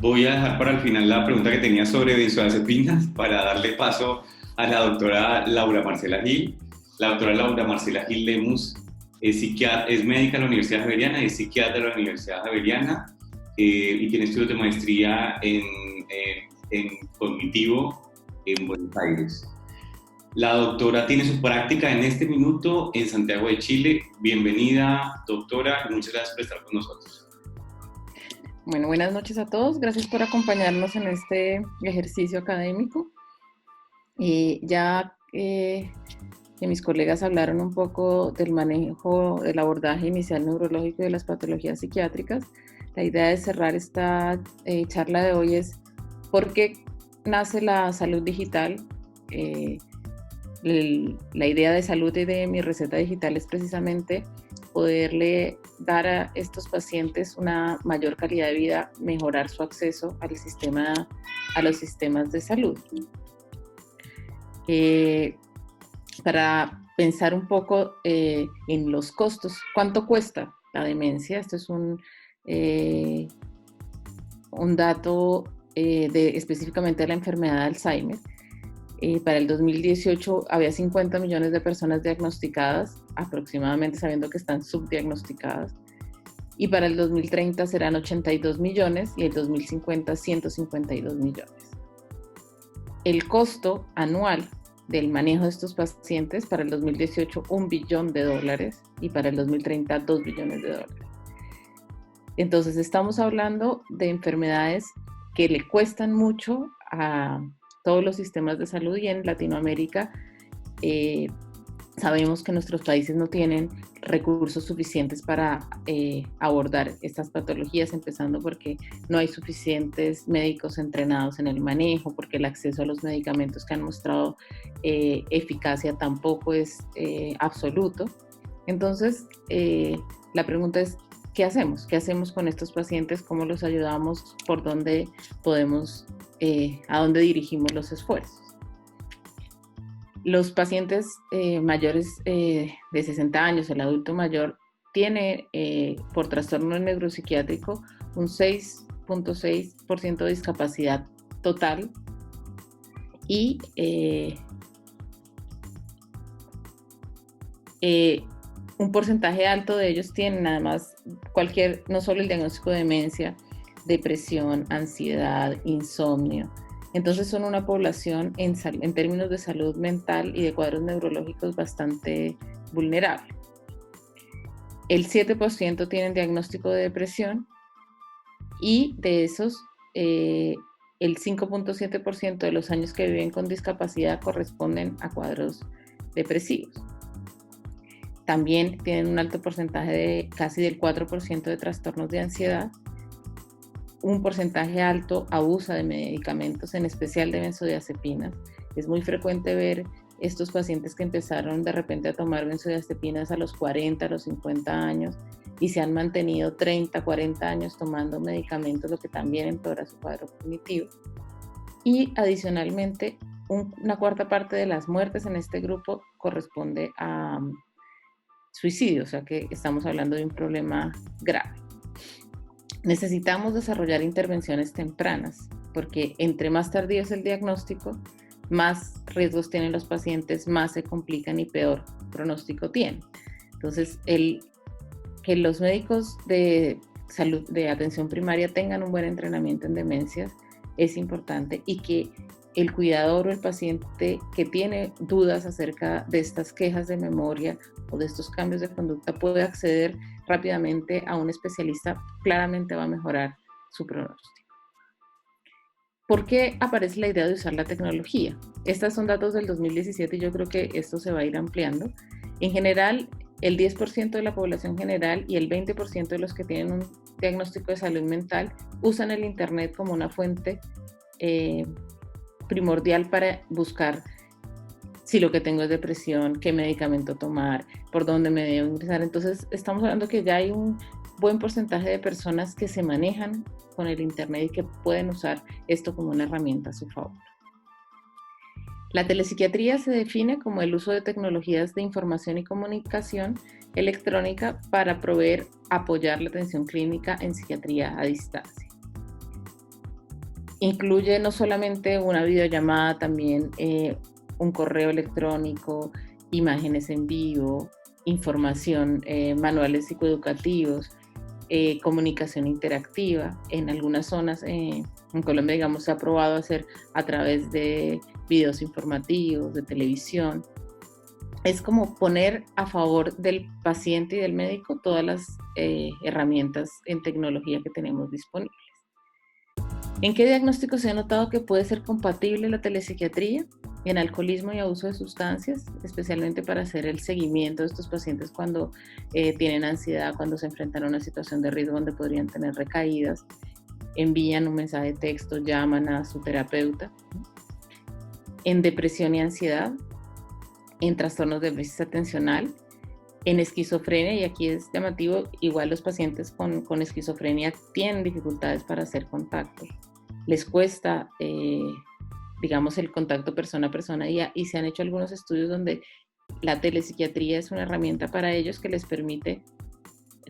Voy a dejar para el final la pregunta que tenía sobre benzodiazepinas para darle paso a la doctora Laura Marcela Gil. La doctora Laura Marcela Gil Lemus es médica en la Universidad Javeriana, es psiquiatra de la Universidad Javeriana y tiene estudios de maestría en cognitivo en Buenos Aires. La doctora tiene su práctica en este minuto en Santiago de Chile. Bienvenida, doctora, y muchas gracias por estar con nosotros. Bueno, buenas noches a todos. Gracias por acompañarnos en este ejercicio académico. Que mis colegas hablaron un poco del manejo, del abordaje inicial neurológico de las patologías psiquiátricas, la idea de cerrar esta charla de hoy es ¿por qué nace la salud digital? La idea de salud y de mi receta digital es precisamente poderle dar a estos pacientes una mayor calidad de vida, mejorar su acceso a los sistemas de salud. Para pensar un poco en los costos, ¿cuánto cuesta la demencia? Esto es un dato específicamente de la enfermedad de Alzheimer. Para el 2018 había 50 millones de personas diagnosticadas, aproximadamente, sabiendo que están subdiagnosticadas. Y para el 2030 serán 82 millones y el 2050 152 millones. El costo anual del manejo de estos pacientes para el 2018 $1 billón y para el 2030 $2 billones. Entonces estamos hablando de enfermedades que le cuestan mucho a todos los sistemas de salud y en Latinoamérica sabemos que nuestros países no tienen recursos suficientes para abordar estas patologías, empezando porque no hay suficientes médicos entrenados en el manejo, porque el acceso a los medicamentos que han mostrado eficacia tampoco es absoluto. Entonces, la pregunta es, ¿qué hacemos? ¿Qué hacemos con estos pacientes? ¿Cómo los ayudamos? ¿Por dónde podemos, a dónde dirigimos los esfuerzos? Los pacientes mayores de 60 años, el adulto mayor, tiene por trastorno neuropsiquiátrico un 6.6% de discapacidad total y un porcentaje alto de ellos tienen además no solo el diagnóstico de demencia, depresión, ansiedad, insomnio. Entonces son una población en términos de salud mental y de cuadros neurológicos bastante vulnerable. El 7% tienen diagnóstico de depresión y de esos el 5.7% de los años que viven con discapacidad corresponden a cuadros depresivos. También tienen un alto porcentaje de casi del 4% de trastornos de ansiedad. Un porcentaje alto abusa de medicamentos, en especial de benzodiazepinas. Es muy frecuente ver estos pacientes que empezaron de repente a tomar benzodiazepinas a los 40, a los 50 años y se han mantenido 30, 40 años tomando medicamentos, lo que también empeora su cuadro cognitivo. Y adicionalmente, una cuarta parte de las muertes en este grupo corresponde a suicidio, o sea que estamos hablando de un problema grave. Necesitamos desarrollar intervenciones tempranas, porque entre más tardío es el diagnóstico, más riesgos tienen los pacientes, más se complican y peor pronóstico tienen. Entonces, que los médicos de salud, de atención primaria tengan un buen entrenamiento en demencias es importante y que el cuidador o el paciente que tiene dudas acerca de estas quejas de memoria o de estos cambios de conducta puede acceder rápidamente a un especialista, claramente va a mejorar su pronóstico. ¿Por qué aparece la idea de usar la tecnología? Estos son datos del 2017 y yo creo que esto se va a ir ampliando. En general, el 10% de la población general y el 20% de los que tienen un diagnóstico de salud mental usan el Internet como una fuente primordial para buscar si lo que tengo es depresión, qué medicamento tomar, por dónde me debo ingresar. Entonces, estamos hablando que ya hay un buen porcentaje de personas que se manejan con el Internet y que pueden usar esto como una herramienta a su favor. La telepsiquiatría se define como el uso de tecnologías de información y comunicación electrónica para apoyar la atención clínica en psiquiatría a distancia. Incluye no solamente una videollamada, también un correo electrónico, imágenes en vivo, información, manuales psicoeducativos, comunicación interactiva. En algunas zonas en Colombia, digamos, se ha probado hacer a través de videos informativos, de televisión. Es como poner a favor del paciente y del médico todas las herramientas en tecnología que tenemos disponibles. ¿En qué diagnóstico se ha notado que puede ser compatible la telepsiquiatría? En alcoholismo y abuso de sustancias, especialmente para hacer el seguimiento de estos pacientes cuando tienen ansiedad, cuando se enfrentan a una situación de riesgo donde podrían tener recaídas, envían un mensaje de texto, llaman a su terapeuta. En depresión y ansiedad, en trastornos de déficit atencional, en esquizofrenia, y aquí es llamativo, igual los pacientes con esquizofrenia tienen dificultades para hacer contacto. Les cuesta, digamos, el contacto persona a persona y se han hecho algunos estudios donde la telepsiquiatría es una herramienta para ellos que les permite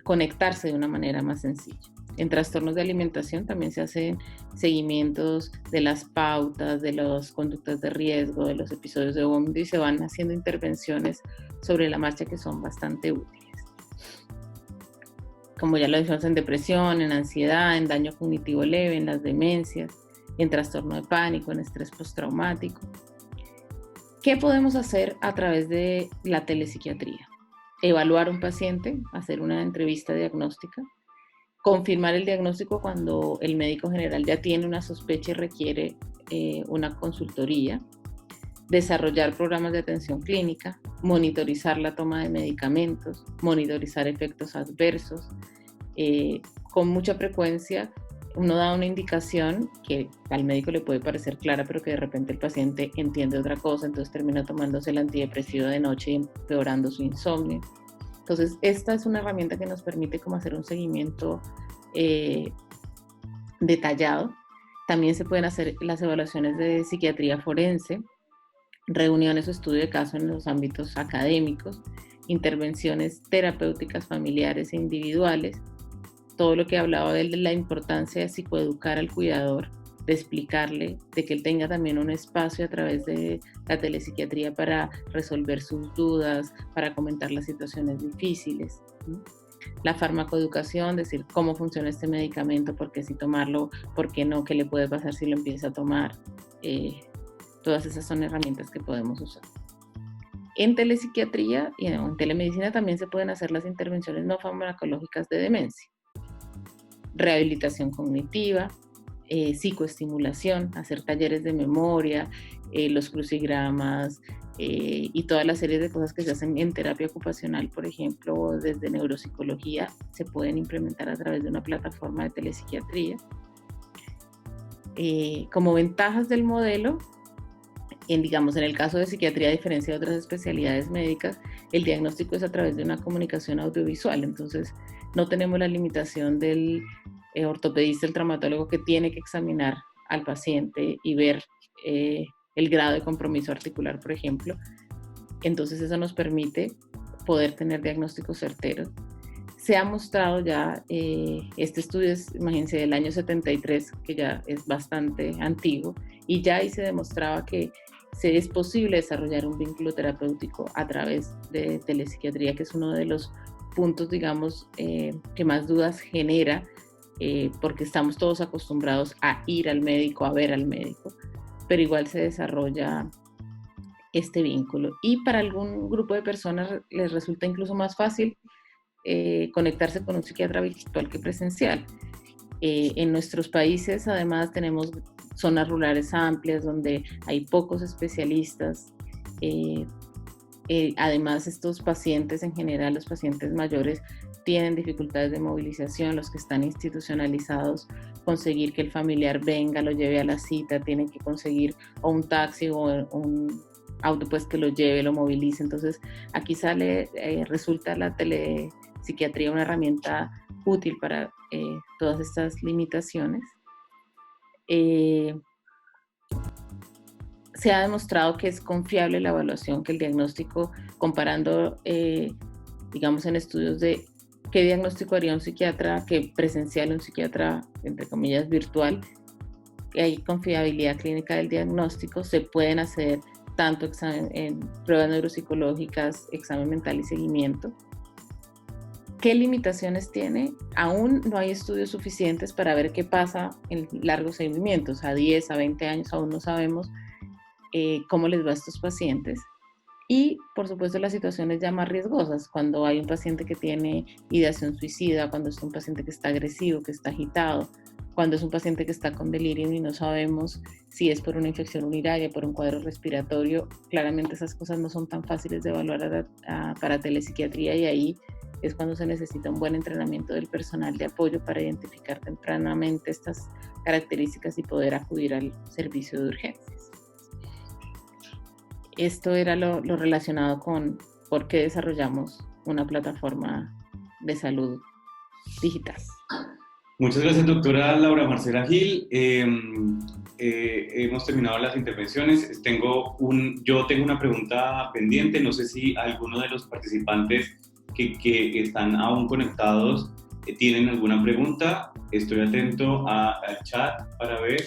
conectarse de una manera más sencilla. En trastornos de alimentación también se hacen seguimientos de las pautas, de las conductas de riesgo, de los episodios de vómito y se van haciendo intervenciones sobre la marcha que son bastante útiles. Como ya lo dijimos, en depresión, en ansiedad, en daño cognitivo leve, en las demencias, en trastorno de pánico, en estrés postraumático. ¿Qué podemos hacer a través de la telepsiquiatría? Evaluar un paciente, hacer una entrevista diagnóstica, confirmar el diagnóstico cuando el médico general ya tiene una sospecha y requiere una consultoría, desarrollar programas de atención clínica, monitorizar la toma de medicamentos, monitorizar efectos adversos. Con mucha frecuencia uno da una indicación que al médico le puede parecer clara, pero que de repente el paciente entiende otra cosa, entonces termina tomándose el antidepresivo de noche y empeorando su insomnio. Entonces, esta es una herramienta que nos permite como hacer un seguimiento detallado. También se pueden hacer las evaluaciones de psiquiatría forense, reuniones o estudio de caso en los ámbitos académicos, intervenciones terapéuticas familiares e individuales, todo lo que hablaba de la importancia de psicoeducar al cuidador, de explicarle, de que él tenga también un espacio a través de la telepsiquiatría para resolver sus dudas, para comentar las situaciones difíciles. La farmacoeducación, decir cómo funciona este medicamento, por qué sí tomarlo, por qué no, qué le puede pasar si lo empieza a tomar. Todas esas son herramientas que podemos usar. En telepsiquiatría y en telemedicina también se pueden hacer las intervenciones no farmacológicas de demencia. Rehabilitación cognitiva, psicoestimulación, hacer talleres de memoria, los crucigramas y toda la serie de cosas que se hacen en terapia ocupacional, por ejemplo, desde neuropsicología, se pueden implementar a través de una plataforma de telepsiquiatría. Como ventajas del modelo, digamos, en el caso de psiquiatría, a diferencia de otras especialidades médicas, el diagnóstico es a través de una comunicación audiovisual, entonces no tenemos la limitación del ortopedista, el traumatólogo que tiene que examinar al paciente y ver el grado de compromiso articular, por ejemplo. Entonces eso nos permite poder tener diagnósticos certeros. Se ha mostrado ya, este estudio es, imagínense, del año 73, que ya es bastante antiguo, y ya ahí se demostraba que es posible desarrollar un vínculo terapéutico a través de telepsiquiatría, que es uno de los puntos, digamos, que más dudas genera, porque estamos todos acostumbrados a ir al médico, a ver al médico, pero igual se desarrolla este vínculo. Y para algún grupo de personas les resulta incluso más fácil conectarse con un psiquiatra virtual que presencial. En nuestros países, además, tenemos zonas rurales amplias donde hay pocos especialistas. Además, estos pacientes en general, los pacientes mayores, tienen dificultades de movilización, los que están institucionalizados, conseguir que el familiar venga, lo lleve a la cita, tienen que conseguir o un taxi o un auto pues que lo lleve, lo movilice. Entonces, aquí resulta la telepsiquiatría una herramienta útil para todas estas limitaciones. Se ha demostrado que es confiable la evaluación, que el diagnóstico, comparando, digamos, en estudios de qué diagnóstico haría un psiquiatra que presencial, un psiquiatra, entre comillas, virtual, hay confiabilidad clínica del diagnóstico, se pueden hacer tanto pruebas neuropsicológicas, examen mental y seguimiento. ¿Qué limitaciones tiene? Aún no hay estudios suficientes para ver qué pasa en largos seguimientos, a 10, a 20 años, aún no sabemos cómo les va a estos pacientes. Y, por supuesto, las situaciones ya más riesgosas, cuando hay un paciente que tiene ideación suicida, cuando es un paciente que está agresivo, que está agitado, cuando es un paciente que está con delirio y no sabemos si es por una infección urinaria, por un cuadro respiratorio. Claramente esas cosas no son tan fáciles de evaluar para telepsiquiatría, y ahí es cuando se necesita un buen entrenamiento del personal de apoyo para identificar tempranamente estas características y poder acudir al servicio de urgencias. Esto era lo relacionado con por qué desarrollamos una plataforma de salud digital. Muchas gracias, doctora Laura Marcela Gil. Hemos terminado las intervenciones. Yo tengo una pregunta pendiente. No sé si alguno de los participantes que están aún conectados tienen alguna pregunta. Estoy atento al chat para ver.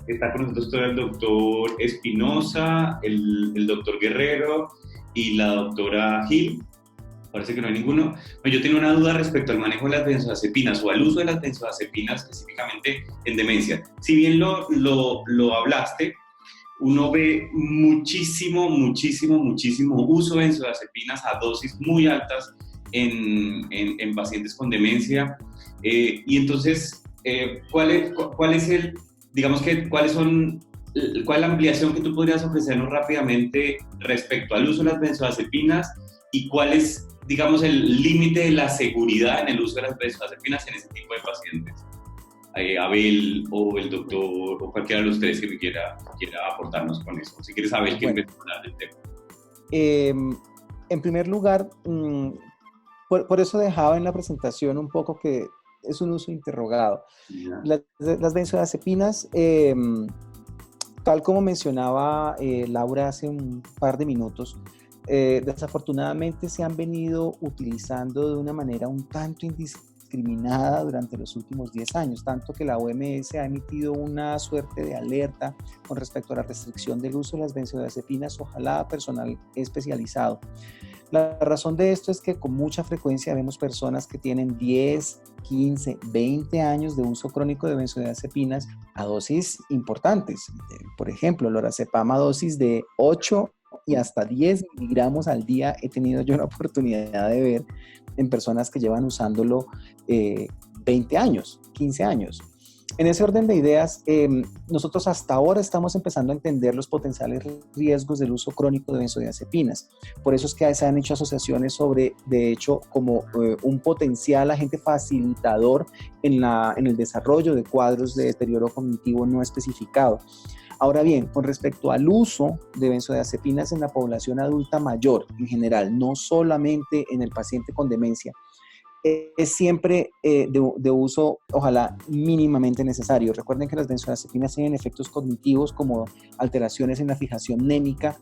Está con nosotros todo el doctor Espinosa, el doctor Guerrero y la doctora Gil. Parece que no hay ninguno. Yo tengo una duda respecto al manejo de las benzodiazepinas o al uso de las benzodiazepinas específicamente en demencia. Si bien lo hablaste, uno ve muchísimo uso de benzodiazepinas a dosis muy altas en pacientes con demencia. Y entonces, ¿cuál es la ampliación que tú podrías ofrecernos rápidamente respecto al uso de las benzodiazepinas y cuál es, digamos, el límite de la seguridad en el uso de las benzodiazepinas en ese tipo de pacientes? Abel o el doctor o cualquiera de los tres que me quiera aportarnos con eso. Si quieres, Abel, que empiece a hablar del tema. En primer lugar, por eso dejaba en la presentación un poco que es un uso interrogado. Las benzodiazepinas, tal como mencionaba Laura hace un par de minutos, desafortunadamente se han venido utilizando de una manera un tanto indiscriminada durante los últimos 10 años, tanto que la OMS ha emitido una suerte de alerta con respecto a la restricción del uso de las benzodiazepinas, ojalá a personal especializado. La razón de esto es que con mucha frecuencia vemos personas que tienen 10, 15, 20 años de uso crónico de benzodiazepinas a dosis importantes. Por ejemplo, lorazepam a dosis de 8 y hasta 10 miligramos al día he tenido yo la oportunidad de ver en personas que llevan usándolo 20 años, 15 años. En ese orden de ideas, nosotros hasta ahora estamos empezando a entender los potenciales riesgos del uso crónico de benzodiazepinas. Por eso es que se han hecho asociaciones sobre, de hecho, como un potencial agente facilitador en el desarrollo de cuadros de deterioro cognitivo no especificado. Ahora bien, con respecto al uso de benzodiazepinas en la población adulta mayor en general, no solamente en el paciente con demencia, es siempre de uso, ojalá, mínimamente necesario. Recuerden que las benzodiazepinas tienen efectos cognitivos como alteraciones en la fijación némica.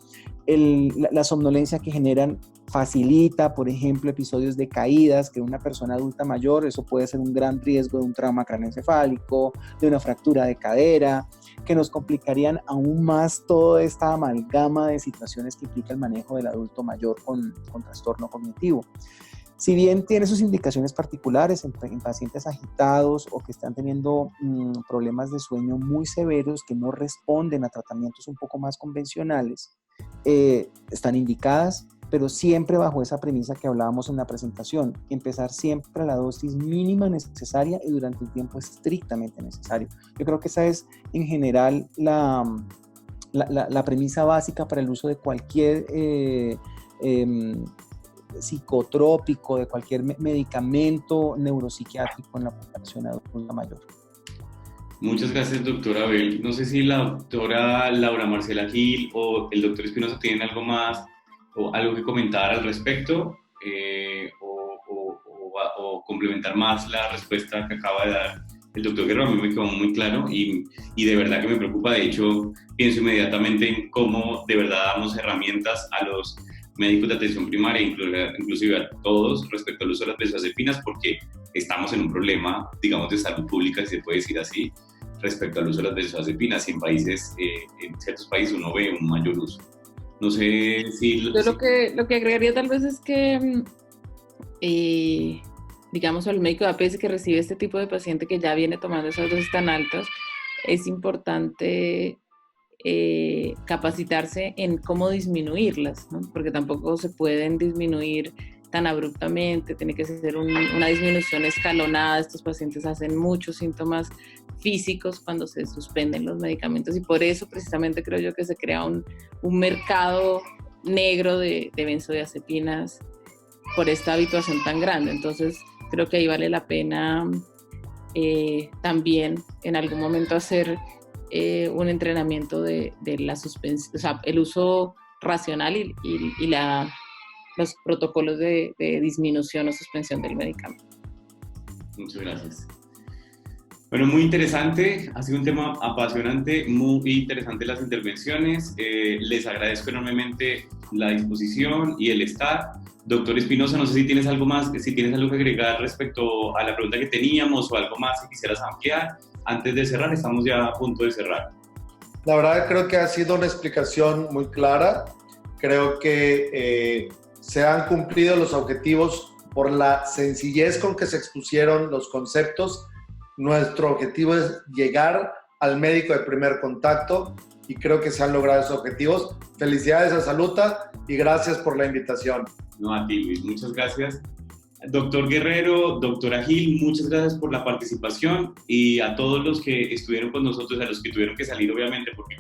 La somnolencia que generan facilita, por ejemplo, episodios de caídas que una persona adulta mayor, eso puede ser un gran riesgo de un trauma craneoencefálico, de una fractura de cadera, que nos complicarían aún más toda esta amalgama de situaciones que implica el manejo del adulto mayor con trastorno cognitivo. Si bien tiene sus indicaciones particulares en pacientes agitados o que están teniendo problemas de sueño muy severos que no responden a tratamientos un poco más convencionales, están indicadas, pero siempre bajo esa premisa que hablábamos en la presentación, empezar siempre a la dosis mínima necesaria y durante el tiempo estrictamente necesario. Yo creo que esa es en general la premisa básica para el uso de cualquier psicotrópico, de cualquier medicamento neuropsiquiátrico en la población adulta mayor. Muchas gracias, doctora Abel. No sé si la doctora Laura Marcela Gil o el doctor Espinosa tienen algo más o algo que comentar al respecto o complementar más la respuesta que acaba de dar el doctor Guerrero. A mí me quedó muy claro y de verdad que me preocupa. De hecho, pienso inmediatamente en cómo de verdad damos herramientas a los médicos de atención primaria, inclusive a todos, respecto al uso de las benzodiazepinas, porque estamos en un problema, digamos, de salud pública, si se puede decir así, respecto al uso de las benzodiazepinas, y en ciertos países uno ve un mayor uso. No sé si... Yo lo que agregaría tal vez es que, digamos, al médico de APS que recibe este tipo de paciente que ya viene tomando esas dosis tan altas, es importante capacitarse en cómo disminuirlas, ¿no? Porque tampoco se pueden disminuir tan abruptamente, tiene que ser una disminución escalonada. Estos pacientes hacen muchos síntomas físicos cuando se suspenden los medicamentos, y por eso precisamente creo yo que se crea un mercado negro de benzodiazepinas por esta habituación tan grande. Entonces creo que ahí vale la pena también en algún momento hacer un entrenamiento de la suspensión, o sea, el uso racional y los protocolos de disminución o suspensión del medicamento. Muchas gracias. Bueno, muy interesante, ha sido un tema apasionante, muy interesante las intervenciones. Les agradezco enormemente la disposición y el estar. Doctor Espinosa, no sé si tienes algo más, si tienes algo que agregar respecto a la pregunta que teníamos o algo más que quisieras ampliar. Antes de cerrar, estamos ya a punto de cerrar. La verdad creo que ha sido una explicación muy clara. Creo que se han cumplido los objetivos por la sencillez con que se expusieron los conceptos. Nuestro objetivo es llegar al médico de primer contacto y creo que se han logrado esos objetivos. Felicidades a Saluta y gracias por la invitación. No, a ti, Luis, muchas gracias. Doctor Guerrero, doctora Gil, muchas gracias por la participación, y a todos los que estuvieron con nosotros, a los que tuvieron que salir obviamente porque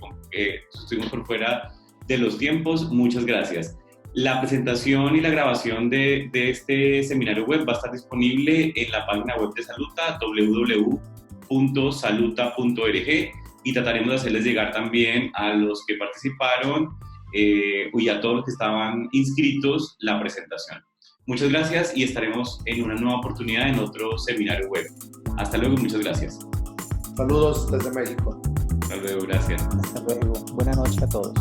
estuvimos por fuera de los tiempos, muchas gracias. La presentación y la grabación de este seminario web va a estar disponible en la página web de Saluta, www.saluta.org, y trataremos de hacerles llegar también a los que participaron y a todos los que estaban inscritos la presentación. Muchas gracias y estaremos en una nueva oportunidad en otro seminario web. Hasta luego, muchas gracias. Saludos desde México. Hasta luego, gracias. Hasta luego. Buenas noches a todos.